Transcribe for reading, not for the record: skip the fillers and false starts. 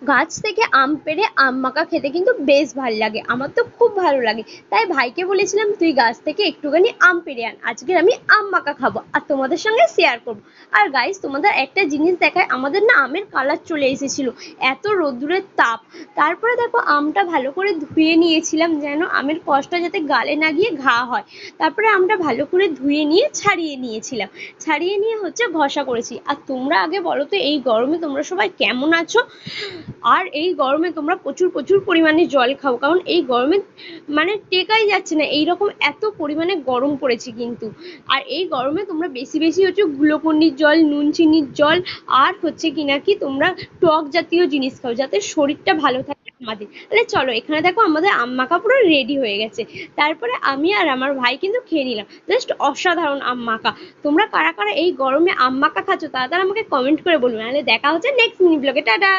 গাছ থেকে আম পেড়ে আম মাখা খেতে কিন্তু বেশ ভালো লাগে, আমার তো খুব ভালো লাগে। তাই ভাইকে বলেছিলাম তুই গাছ থেকে একটুখানি আম পেড়ে আন, আজকে আমি আম মাখা খাবো আর তোমাদের সঙ্গে শেয়ার করবো। আর গাইস তোমাদের একটা জিনিস দেখায়, আমাদের না আমের কালার চলে এসেছিল, এত রোদ্দুরের তাপ। তারপরে দেখো আমটা ভালো করে ধুয়ে নিয়েছিলাম যেন আমের কষটা যাতে গালে না গিয়ে ঘা হয়। তারপরে আমটা ভালো করে ধুয়ে নিয়ে ছাড়িয়ে নিয়েছিলাম, ছাড়িয়ে নিয়ে হচ্ছে ঘষা করেছি। আর তোমরা আগে বলো তো এই গরমে তোমরা সবাই কেমন আছো? আর এই গরমে তোমরা প্রচুর প্রচুর পরিমাণে জল খাও, কারণ এই গরমে মানে টেকাই যাচ্ছে না, এইরকম এত পরিমাণে গরম পড়েছে কিন্তু। আর এই গরমে তোমরা বেশি বেশি হচ্ছে গ্লুকন্ডির জল, নুন চিনির জল, আর হচ্ছে কি না কি তোমরা টক জাতীয় জিনিস খাও যাতে শরীরটা ভালো থাকে আমাদের। তাহলে চলো, এখানে দেখো আমাদের আম মাখা পুরো রেডি হয়ে গেছে। তারপরে আমি আর আমার ভাই কিন্তু খেয়ে নিলাম, জাস্ট অসাধারণ আম মাখা। তোমরা কারা কারা এই গরমে আম মাখা খাচ্ছ তাড়াতাড়ি আমাকে কমেন্ট করে বলবে, নাহলে দেখা হচ্ছে নেক্সট মিনি ব্লগে। টাটা।